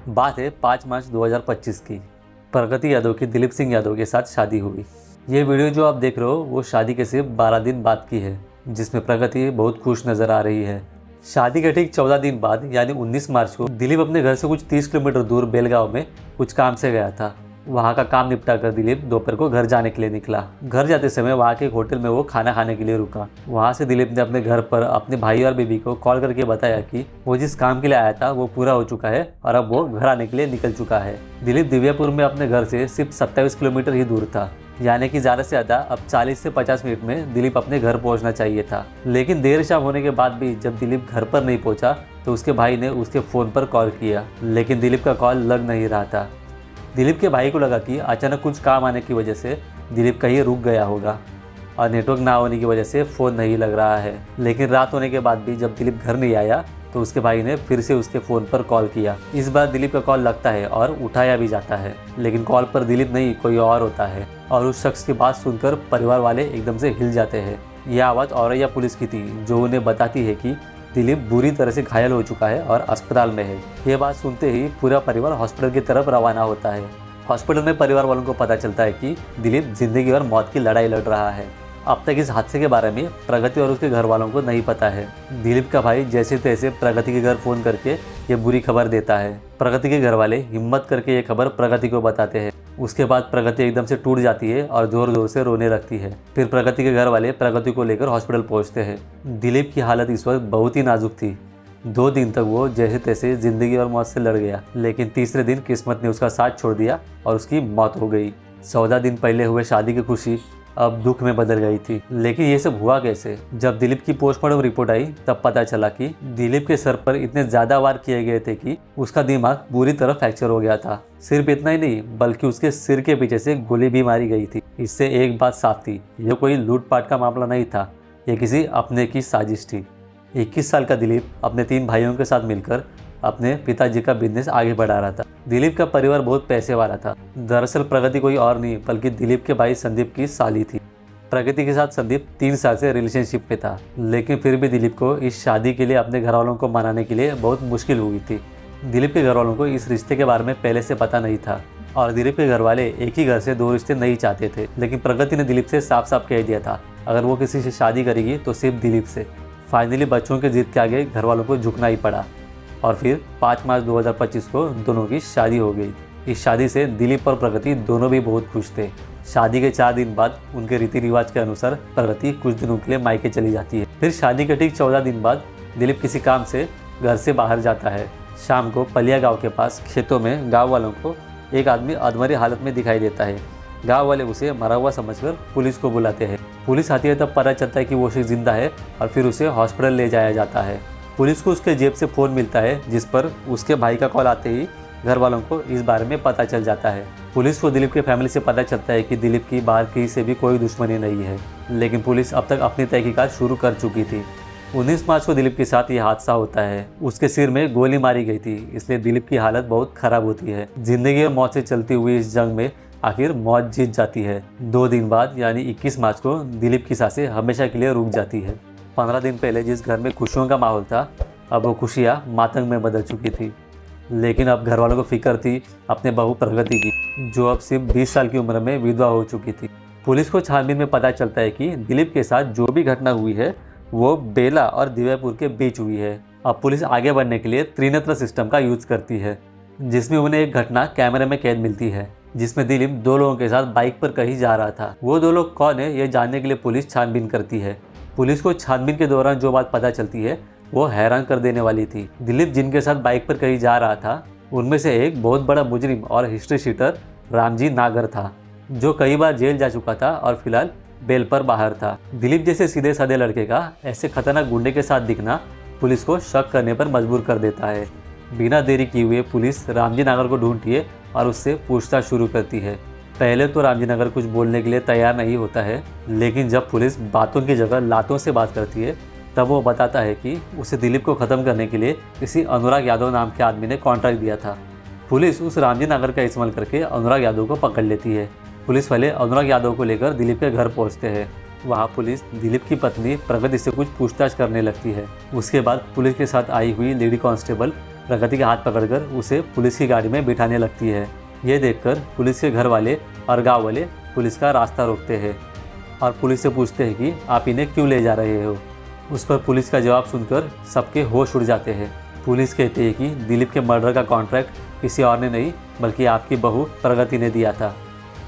बात है 5 मार्च 2025 की। प्रगति यादव की दिलीप सिंह यादव के साथ शादी हुई। ये वीडियो जो आप देख रहे हो वो शादी के सिर्फ 12 दिन बाद की है, जिसमें प्रगति बहुत खुश नज़र आ रही है। शादी के ठीक 14 दिन बाद यानी 19 मार्च को दिलीप अपने घर से कुछ 30 किलोमीटर दूर बेलगांव में कुछ काम से गया था। वहाँ का काम निपटा कर दिलीप दोपहर को घर जाने के लिए निकला। घर जाते समय वहाँ के एक होटल में वो खाना खाने के लिए रुका। वहाँ से दिलीप ने अपने घर पर अपने भाई और बीबी को कॉल करके बताया कि वो जिस काम के लिए आया था वो पूरा हो चुका है और अब वो घर आने के लिए निकल चुका है। दिलीप दिव्यापुर में अपने घर से सिर्फ 27 किलोमीटर ही दूर था, यानी कि ज़्यादा से ज़्यादा अब 40 से 50 मिनट में दिलीप अपने घर पहुंचना चाहिए था। लेकिन देर शाम होने के बाद भी जब दिलीप घर पर नहीं पहुंचा तो उसके भाई ने उसके फ़ोन पर कॉल किया, लेकिन दिलीप का कॉल लग नहीं रहा था। दिलीप के भाई को लगा कि अचानक कुछ काम आने की वजह से दिलीप कहीं रुक गया होगा और नेटवर्क ना होने की वजह से फ़ोन नहीं लग रहा है। लेकिन रात होने के बाद भी जब दिलीप घर नहीं आया तो उसके भाई ने फिर से उसके फ़ोन पर कॉल किया। इस बार दिलीप का कॉल लगता है और उठाया भी जाता है, लेकिन कॉल पर दिलीप नहीं कोई और होता है और उस शख्स की बात सुनकर परिवार वाले एकदम से हिल जाते हैं। यह आवाज़ औरैया पुलिस की थी, जो उन्हें बताती है कि दिलीप बुरी तरह से घायल हो चुका है और अस्पताल में है। ये बात सुनते ही पूरा परिवार हॉस्पिटल की तरफ रवाना होता है। हॉस्पिटल में परिवार वालों को पता चलता है कि दिलीप जिंदगी और मौत की लड़ाई लड़ रहा है। अब तक इस हादसे के बारे में प्रगति और उसके घर वालों को नहीं पता है। दिलीप का भाई जैसे तैसे प्रगति के घर फ़ोन करके ये बुरी खबर देता है। प्रगति के घर वाले हिम्मत करके ये खबर प्रगति को बताते हैं। उसके बाद प्रगति एकदम से टूट जाती है और ज़ोर ज़ोर से रोने लगती है। फिर प्रगति के घर वाले प्रगति को लेकर हॉस्पिटल पहुंचते हैं। दिलीप की हालत इस वक्त बहुत ही नाजुक थी। 2 दिन तक वो जैसे तैसे ज़िंदगी और मौत से लड़ गया, लेकिन तीसरे दिन किस्मत ने उसका साथ छोड़ दिया और उसकी मौत हो गई। 14 दिन पहले हुए शादी की खुशी अब दुख में बदल गई थी। लेकिन ये सब हुआ कैसे? जब दिलीप की पोस्टमार्टम रिपोर्ट आई तब पता चला कि दिलीप के सर पर इतने ज़्यादा वार किए गए थे कि उसका दिमाग पूरी तरह फ्रैक्चर हो गया था। सिर्फ इतना ही नहीं, बल्कि उसके सिर के पीछे से गोली भी मारी गई थी। इससे एक बात साफ थी, ये कोई लूटपाट का मामला नहीं था, ये किसी अपने की साजिश थी। 21 साल का दिलीप अपने 3 भाइयों के साथ मिलकर अपने पिताजी का बिजनेस आगे बढ़ा रहा था। दिलीप का परिवार बहुत पैसे वाला था। दरअसल प्रगति कोई और नहीं बल्कि दिलीप के भाई संदीप की साली थी। प्रगति के साथ संदीप 3 साल से रिलेशनशिप में था, लेकिन फिर भी दिलीप को इस शादी के लिए अपने घर वालों को मनाने के लिए बहुत मुश्किल हुई थी। दिलीप के घर वालों को इस रिश्ते के बारे में पहले से पता नहीं था और दिलीप के घर वाले एक ही घर से 2 रिश्ते नहीं चाहते थे। लेकिन प्रगति ने दिलीप से साफ साफ कह दिया था अगर वो किसी से शादी करेगी तो सिर्फ दिलीप से। फाइनली बच्चों के जिद के आगे घर वालों को झुकना ही पड़ा और फिर 5 मार्च 2025 को दोनों की शादी हो गई। इस शादी से दिलीप और प्रगति दोनों भी बहुत खुश थे। शादी के 4 दिन बाद उनके रीति रिवाज के अनुसार प्रगति कुछ दिनों के लिए मायके चली जाती है। फिर शादी के ठीक 14 दिन बाद दिलीप किसी काम से घर से बाहर जाता है। शाम को पलिया गाँव के पास खेतों में गाँव वालों को एक आदमी अधमरी हालत में दिखाई देता है। गाँव वाले उसे मरा हुआ समझकर पुलिस को बुलाते हैं। पुलिस आती है तब पता चलता है कि वो शख्स जिंदा है और फिर उसे हॉस्पिटल ले जाया जाता है। पुलिस को उसके जेब से फ़ोन मिलता है, जिस पर उसके भाई का कॉल आते ही घर वालों को इस बारे में पता चल जाता है। पुलिस को दिलीप के फैमिली से पता चलता है कि दिलीप की बाहर किसी से भी कोई दुश्मनी नहीं है, लेकिन पुलिस अब तक अपनी तहकीकात शुरू कर चुकी थी। 19 मार्च को दिलीप के साथ ये हादसा होता है। उसके सिर में गोली मारी गई थी, इसलिए दिलीप की हालत बहुत ख़राब होती है। जिंदगी और मौत से चलती हुई इस जंग में आखिर मौत जीत जाती है। 2 दिन बाद यानी 21 मार्च को दिलीप की सांसें हमेशा के लिए रुक जाती है। 15 दिन पहले जिस घर में खुशियों का माहौल था, अब वो खुशियाँ मातंग में बदल चुकी थी। लेकिन अब घर वालों को फिक्र थी अपने बहू प्रगति की, जो अब सिर्फ 20 साल की उम्र में विधवा हो चुकी थी। पुलिस को छानबीन में पता चलता है कि दिलीप के साथ जो भी घटना हुई है वो बेला और दिव्यापुर के बीच हुई है। अब पुलिस आगे बढ़ने के लिए त्रिनेत्र सिस्टम का यूज करती है, जिसमें उन्हें एक घटना कैमरे में कैद मिलती है, जिसमें दिलीप 2 लोगों के साथ बाइक पर कहीं जा रहा था। वो 2 लोग कौन है ये जानने के लिए पुलिस छानबीन करती है। पुलिस को छानबीन के दौरान जो बात पता चलती है वो हैरान कर देने वाली थी। दिलीप जिनके साथ बाइक पर कहीं जा रहा था उनमें से एक बहुत बड़ा मुजरिम और हिस्ट्री शीटर रामजी नागर था, जो कई बार जेल जा चुका था और फिलहाल बेल पर बाहर था। दिलीप जैसे सीधे साधे लड़के का ऐसे खतरनाक गुंडे के साथ दिखना पुलिस को शक करने पर मजबूर कर देता है। बिना देरी किए हुए पुलिस रामजी नागर को ढूंढती है और उससे पूछताछ शुरू करती है। पहले तो रामजी नागर कुछ बोलने के लिए तैयार नहीं होता है, लेकिन जब पुलिस बातों की जगह लातों से बात करती है तब वो बताता है कि उसे दिलीप को ख़त्म करने के लिए किसी अनुराग यादव नाम के आदमी ने कॉन्ट्रैक्ट दिया था। पुलिस उस रामजी नागर का इस्तेमाल करके अनुराग यादव को पकड़ लेती है। पुलिस वाले अनुराग यादव को लेकर दिलीप के घर पहुंचते हैं। वहां पुलिस दिलीप की पत्नी प्रगति से कुछ पूछताछ करने लगती है। उसके बाद पुलिस के साथ आई हुई लेडी कांस्टेबल प्रगति का हाथ पकड़कर उसे पुलिस की गाड़ी में बिठाने लगती है। ये देखकर पुलिस के घर वाले और गांव वाले पुलिस का रास्ता रोकते हैं और पुलिस से पूछते हैं कि आप इन्हें क्यों ले जा रहे हो। उस पर पुलिस का जवाब सुनकर सबके होश उड़ जाते हैं। पुलिस कहती है कि दिलीप के मर्डर का कॉन्ट्रैक्ट किसी और ने नहीं बल्कि आपकी बहू प्रगति ने दिया था।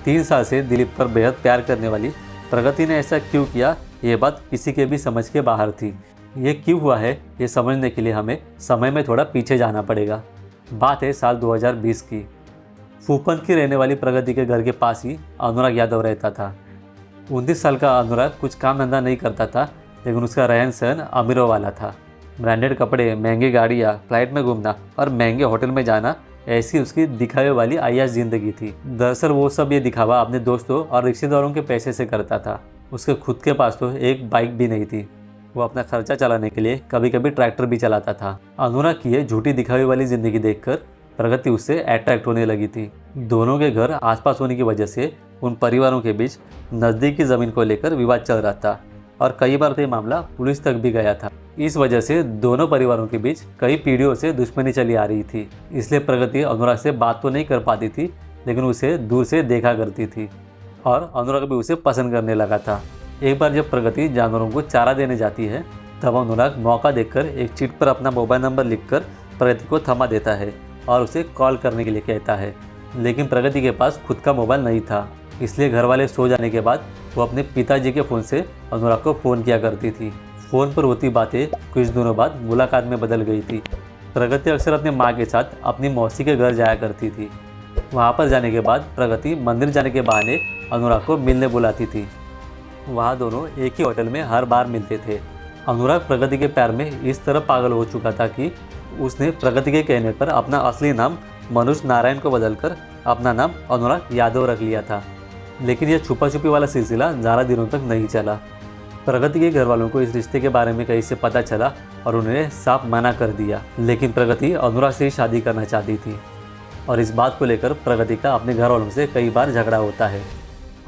3 साल से दिलीप पर बेहद प्यार करने वाली प्रगति ने ऐसा क्यों किया, ये बात किसी के भी समझ के बाहर थी। ये क्यों हुआ है ये समझने के लिए हमें समय में थोड़ा पीछे जाना पड़ेगा। बात है साल 2020 की। फूफन की रहने वाली प्रगति के घर के पास ही अनुराग यादव रहता था। 19 साल का अनुराग कुछ काम धंधा नहीं करता था, लेकिन उसका रहन सहन अमीरों वाला था। ब्रांडेड कपड़े, महंगी गाड़ियाँ, फ्लाइट में घूमना और महंगे होटल में जाना, ऐसी उसकी दिखावे वाली अय्याश जिंदगी थी। दरअसल वो सब ये दिखावा अपने दोस्तों और रिश्तेदारों के पैसे से करता था। उसके खुद के पास तो एक बाइक भी नहीं थी। वो अपना खर्चा चलाने के लिए कभी कभी ट्रैक्टर भी चलाता था। अनुराग की ये झूठी दिखावे वाली जिंदगी देखकर प्रगति उससे अट्रैक्ट होने लगी थी। दोनों के घर आसपास होने की वजह से उन परिवारों के बीच नज़दीकी ज़मीन को लेकर विवाद चल रहा था और कई बार तो ये मामला पुलिस तक भी गया था। इस वजह से दोनों परिवारों के बीच कई पीढ़ियों से दुश्मनी चली आ रही थी। इसलिए प्रगति अनुराग से बात तो नहीं कर पाती थी, लेकिन उसे दूर से देखा करती थी और अनुराग भी उसे पसंद करने लगा था। एक बार जब प्रगति जानवरों को चारा देने जाती है, तब अनुराग मौका देखकर एक चिट पर अपना मोबाइल नंबर लिखकर प्रगति को थमा देता है और उसे कॉल करने के लिए कहता है। लेकिन प्रगति के पास खुद का मोबाइल नहीं था, इसलिए घर वाले सो जाने के बाद वो अपने पिताजी के फ़ोन से अनुराग को फ़ोन किया करती थी। फ़ोन पर होती बातें कुछ दिनों बाद मुलाकात में बदल गई थी। प्रगति अक्सर अपने माँ के साथ अपनी मौसी के घर जाया करती थी। वहाँ पर जाने के बाद प्रगति मंदिर जाने के बहाने अनुराग को मिलने बुलाती थी। वहाँ दोनों एक ही होटल में हर बार मिलते थे। अनुराग प्रगति के प्यार में इस तरह पागल हो चुका था कि उसने प्रगति के कहने पर अपना असली नाम मनुज नारायण को बदलकर अपना नाम अनुराग यादव रख लिया था। लेकिन यह छुपा छुपी वाला सिलसिला ज़्यादा दिनों तक नहीं चला। प्रगति के घर वालों को इस रिश्ते के बारे में कहीं से पता चला और उन्होंने साफ मना कर दिया। लेकिन प्रगति अनुराग से ही शादी करना चाहती थी और इस बात को लेकर प्रगति का अपने घर वालों से कई बार झगड़ा होता है।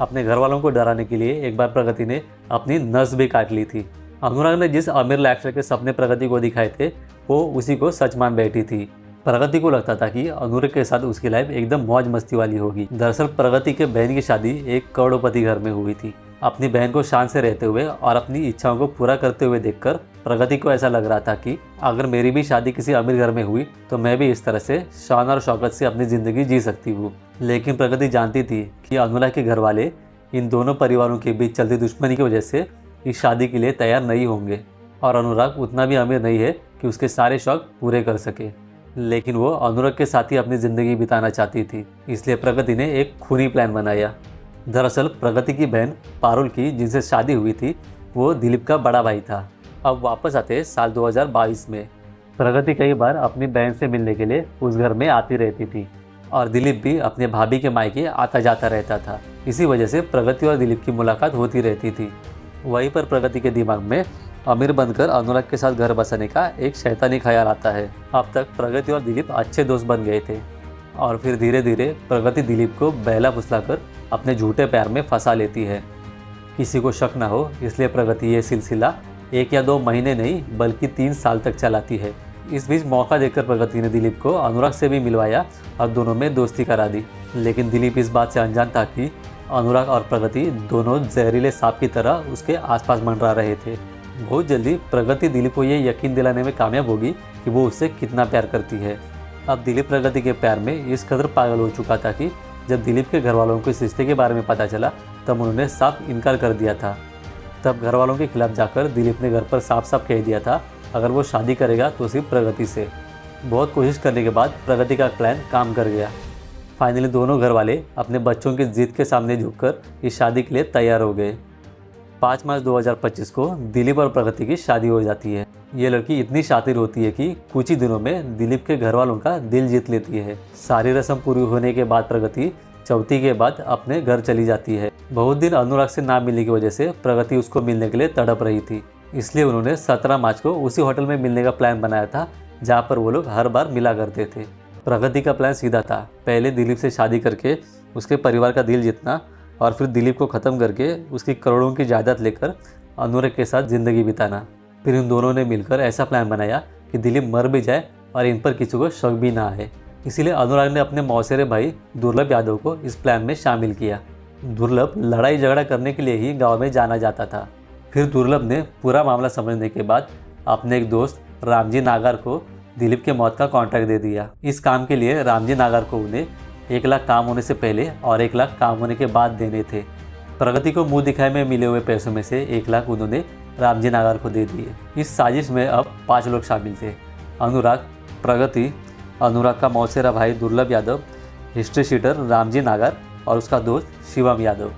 अपने घर वालों को डराने के लिए एक बार प्रगति ने अपनी नस भी काट ली थी। अनुराग ने जिस अमीर लाइफस्टाइल के सपने प्रगति को दिखाए थे, वो उसी को सच मान बैठी थी। प्रगति को लगता था कि अनुराग के साथ उसकी लाइफ एकदम मौज मस्ती वाली होगी। दरअसल प्रगति के बहन की शादी एक करोड़पति घर में हुई थी। अपनी बहन को शान से रहते हुए और अपनी इच्छाओं को पूरा करते हुए देखकर प्रगति को ऐसा लग रहा था कि अगर मेरी भी शादी किसी अमीर घर में हुई तो मैं भी इस तरह से शान और शौकत से अपनी ज़िंदगी जी सकती हूँ। लेकिन प्रगति जानती थी कि अनुराग के घर वाले इन दोनों परिवारों के बीच चलती दुश्मनी की वजह से इस शादी के लिए तैयार नहीं होंगे और अनुराग उतना भी अमीर नहीं है कि उसके सारे शौक पूरे कर सके। लेकिन वो अनुराग के साथ ही अपनी ज़िंदगी बिताना चाहती थी, इसलिए प्रगति ने एक खूनी प्लान बनाया। दरअसल प्रगति की बहन पारुल की जिनसे शादी हुई थी, वो दिलीप का बड़ा भाई था। अब वापस आते साल 2022 में। प्रगति कई बार अपनी बहन से मिलने के लिए उस घर में आती रहती थी और दिलीप भी अपने भाभी के मायके आता जाता रहता था। इसी वजह से प्रगति और दिलीप की मुलाकात होती रहती थी। वहीं पर प्रगति के दिमाग में अमीर बनकर अनुराग के साथ घर बसाने का एक शैतानी ख्याल आता है। अब तक प्रगति और दिलीप अच्छे दोस्त बन गए थे और फिर धीरे धीरे प्रगति दिलीप को बहला फुसलाकर अपने झूठे प्यार में फंसा लेती है। किसी को शक न हो इसलिए प्रगति ये सिलसिला 1 या 2 महीने नहीं बल्कि 3 साल तक चलाती है। इस बीच मौका देकर प्रगति ने दिलीप को अनुराग से भी मिलवाया और दोनों में दोस्ती करा दी। लेकिन दिलीप इस बात से अनजान था कि अनुराग और प्रगति दोनों जहरीले सांप की तरह उसके आसपास मंडरा रहे थे। बहुत जल्दी प्रगति दिलीप को ये यकीन दिलाने में कामयाब होगी कि वो उससे कितना प्यार करती है। अब दिलीप प्रगति के प्यार में इस कदर पागल हो चुका था कि जब दिलीप के घर वालों को इस रिश्ते के बारे में पता चला तब उन्होंने साफ इनकार कर दिया था। तब घर वालों के खिलाफ जाकर दिलीप ने घर पर साफ साफ कह दिया था अगर वो शादी करेगा तो सिर्फ प्रगति से। बहुत कोशिश करने के बाद प्रगति का प्लान काम कर गया। फाइनली दोनों घर वाले अपने बच्चों की जिद के सामने झुककर इस शादी के लिए तैयार हो गए। 5 मार्च 2025 को दिलीप और प्रगति की शादी हो जाती है। ये लड़की इतनी शातिर होती है कि कुछ ही दिनों में दिलीप के घर वालों का दिल जीत लेती है। सारी रस्म पूरी होने के बाद प्रगति चौथी के बाद अपने घर चली जाती है। बहुत दिन अनुराग से ना मिलने की वजह से प्रगति उसको मिलने के लिए तड़प रही थी, इसलिए उन्होंने 17 मार्च को उसी होटल में मिलने का प्लान बनाया था जहाँ पर वो लोग हर बार मिला करते थे। प्रगति का प्लान सीधा था, पहले दिलीप से शादी करके उसके परिवार का दिल जीतना और फिर दिलीप को ख़त्म करके उसकी करोड़ों की जायदाद लेकर अनुराग के साथ ज़िंदगी बिताना। फिर उन दोनों ने मिलकर ऐसा प्लान बनाया कि दिलीप मर भी जाए और इन पर किसी को शक भी ना आए। इसीलिए अनुराग ने अपने मौसेरे भाई दुर्लभ यादव को इस प्लान में शामिल किया। दुर्लभ लड़ाई झगड़ा करने के लिए ही गांव में जाना जाता था। फिर दुर्लभ ने पूरा मामला समझने के बाद अपने एक दोस्त रामजी नागर को दिलीप के मौत का कॉन्ट्रैक्ट दे दिया। इस काम के लिए रामजी नागर को उन्हें 1 लाख काम होने से पहले और 1 लाख काम होने के बाद देने थे। प्रगति को मुंह दिखाए में मिले हुए पैसों में से 1 लाख उन्होंने रामजी नागर को दे दिए। इस साजिश में अब 5 लोग शामिल थे: अनुराग, प्रगति, अनुराग का मौसेरा भाई दुर्लभ यादव, हिस्ट्री शीटर रामजी नागर और उसका दोस्त शिवम यादव।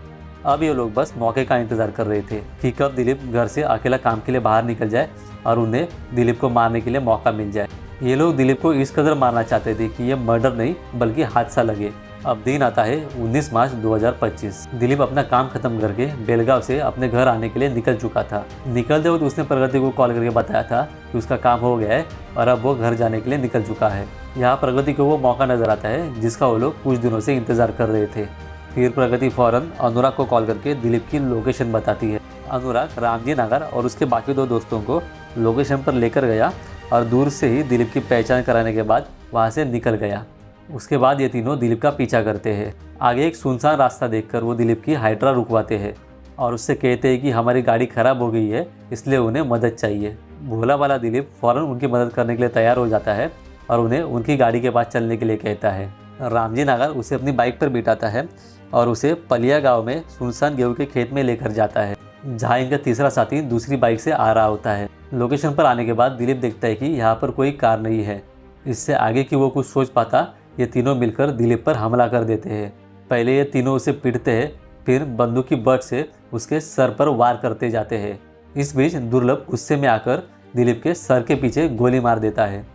अब ये लोग बस मौके का इंतजार कर रहे थे कि कब दिलीप घर से अकेला काम के लिए बाहर निकल जाए और उन्हें दिलीप को मारने के लिए मौका मिल जाए। ये लोग दिलीप को इस कदर मारना चाहते थे कि ये मर्डर नहीं बल्कि हादसा लगे। अब दिन आता है 19 मार्च 2025। दिलीप अपना काम खत्म करके बेलगांव से अपने घर आने के लिए निकल चुका था। निकलते वक्त उसने प्रगति को कॉल करके बताया था कि उसका काम हो गया है और अब वो घर जाने के लिए निकल चुका है। यहाँ प्रगति को वो मौका नजर आता है जिसका वो लोग कुछ दिनों से इंतजार कर रहे थे। फिर प्रगति फौरन अनुराग को कॉल करके दिलीप की लोकेशन बताती है। अनुराग रामजी नागर और उसके बाकी 2 दोस्तों को लोकेशन पर लेकर गया और दूर से ही दिलीप की पहचान कराने के बाद वहाँ से निकल गया। उसके बाद ये तीनों दिलीप का पीछा करते हैं। आगे एक सुनसान रास्ता देखकर वो दिलीप की हाइड्रा रुकवाते हैं और उससे कहते हैं कि हमारी गाड़ी खराब हो गई है, इसलिए उन्हें मदद चाहिए। भोला वाला दिलीप फौरन उनकी मदद करने के लिए तैयार हो जाता है और उन्हें उनकी गाड़ी के पास चलने के लिए कहता है। रामजी नागर उसे अपनी बाइक पर बिठाता है और उसे पलिया गाँव में सुनसान गेहूं के खेत में लेकर जाता है, जहाँ इनका तीसरा साथी दूसरी बाइक से आ रहा होता है। लोकेशन पर आने के बाद दिलीप देखता है कि यहाँ पर कोई कार नहीं है। इससे आगे की वो कुछ सोच पाता, ये तीनों मिलकर दिलीप पर हमला कर देते हैं। पहले ये तीनों उसे पीटते हैं, फिर बंदूक की बट से उसके सर पर वार करते जाते हैं। इस बीच दुर्लभ गुस्से में आकर दिलीप के सर के पीछे गोली मार देता है।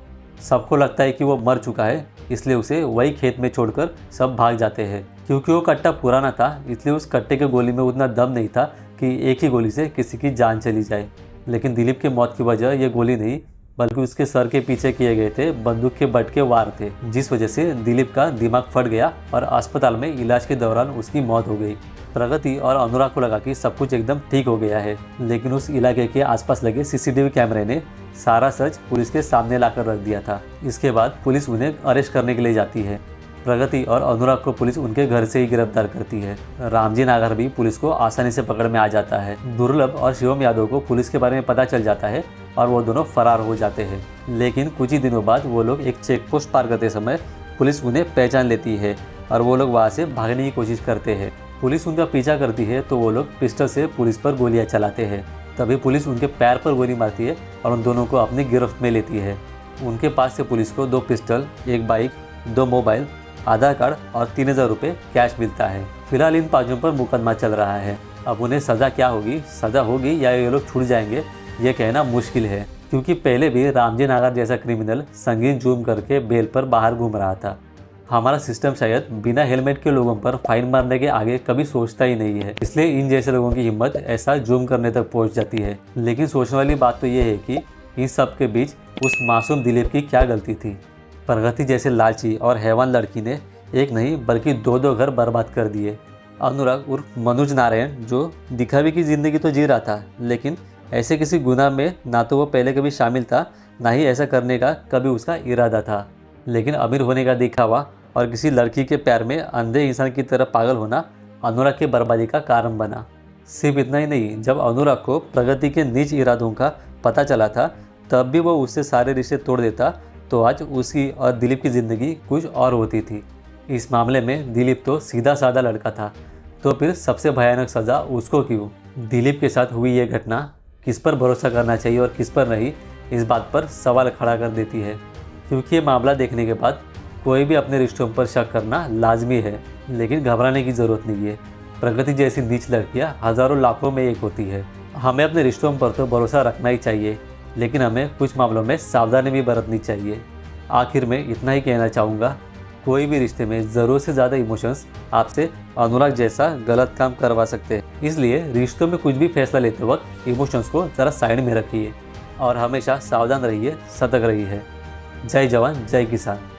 सबको लगता है कि वो मर चुका है, इसलिए उसे वही खेत में छोड़कर सब भाग जाते हैं। क्योंकि वो कट्टा पुराना था, इसलिए उस कट्टे के गोली में उतना दम नहीं था कि एक ही गोली से किसी की जान चली जाए। लेकिन दिलीप की मौत की वजह ये गोली नहीं बल्कि उसके सर के पीछे किए गए थे बंदूक के बट के वार थे, जिस वजह से दिलीप का दिमाग फट गया और अस्पताल में इलाज के दौरान उसकी मौत हो गई। प्रगति और अनुराग को लगा कि सब कुछ एकदम ठीक हो गया है, लेकिन उस इलाके के आसपास लगे सीसीटीवी कैमरे ने सारा सच पुलिस के सामने लाकर रख दिया था। इसके बाद पुलिस उन्हें अरेस्ट करने के लिए जाती है। प्रगति और अनुराग को पुलिस उनके घर से ही गिरफ्तार करती है। रामजी नागर भी पुलिस को आसानी से पकड़ में आ जाता है। दुर्लभ और शिवम यादव को पुलिस के बारे में पता चल जाता है और वो दोनों फरार हो जाते हैं। लेकिन कुछ ही दिनों बाद वो लोग एक चेक पोस्ट पार करते समय पुलिस उन्हें पहचान लेती है और वो लोग वहाँ से भागने की कोशिश करते हैं। पुलिस उनका पीछा करती है तो वो लोग पिस्टल से पुलिस पर गोलियां चलाते हैं। तभी पुलिस उनके पैर पर गोली मारती है और उन दोनों को अपनी गिरफ्त में लेती है। उनके पास से पुलिस को 2 पिस्टल, 1 बाइक, 2 मोबाइल, आधार कार्ड और 3000 रुपये कैश मिलता है। फिलहाल इन 5 पर मुकदमा चल रहा है। अब उन्हें सज़ा क्या होगी, सज़ा होगी या ये लोग छूट जाएंगे, ये कहना मुश्किल है, क्योंकि पहले भी रामजी नागर जैसा क्रिमिनल संगीन जुर्म करके बेल पर बाहर घूम रहा था। हमारा सिस्टम शायद बिना हेलमेट के लोगों पर फाइन मारने के आगे कभी सोचता ही नहीं है, इसलिए इन जैसे लोगों की हिम्मत ऐसा जुर्म करने तक पहुंच जाती है। लेकिन सोचने वाली बात तो ये है कि इन सब के बीच उस मासूम दिलीप की क्या गलती थी। प्रगति जैसे लालची और हैवान लड़की ने एक नहीं बल्कि 2 घर बर्बाद कर दिए। अनुराग उर्फ मनोज नारायण जो दिखावे की ज़िंदगी तो जी रहा था, लेकिन ऐसे किसी गुनाह में ना तो वो पहले कभी शामिल था, ना ही ऐसा करने का कभी उसका इरादा था। लेकिन अमीर होने का दिखावा और किसी लड़की के प्यार में अंधे इंसान की तरह पागल होना अनुराग की बर्बादी का कारण बना। सिर्फ इतना ही नहीं, जब अनुराग को प्रगति के नीच इरादों का पता चला था तब भी वो उससे सारे रिश्ते तोड़ देता, तो आज उसकी और दिलीप की ज़िंदगी कुछ और होती थी। इस मामले में दिलीप तो सीधा साधा लड़का था, तो फिर सबसे भयानक सज़ा उसको क्यों? दिलीप के साथ हुई ये घटना किस पर भरोसा करना चाहिए और किस पर नहीं, इस बात पर सवाल खड़ा कर देती है। क्योंकि ये मामला देखने के बाद कोई भी अपने रिश्तों पर शक करना लाजमी है, लेकिन घबराने की ज़रूरत नहीं है। प्रगति जैसी नीच लड़कियां हज़ारों लाखों में एक होती है। हमें अपने रिश्तों पर तो भरोसा रखना ही चाहिए, लेकिन हमें कुछ मामलों में सावधानी भी बरतनी चाहिए। आखिर में इतना ही कहना चाहूँगा, कोई भी रिश्ते में ज़रूरत से ज़्यादा इमोशंस आपसे अनुराग जैसा गलत काम करवा सकते हैं। इसलिए रिश्तों में कुछ भी फैसला लेते वक्त इमोशंस को ज़रा साइड में रखिए और हमेशा सावधान रहिए, सतर्क रहिए। जय जवान जय किसान।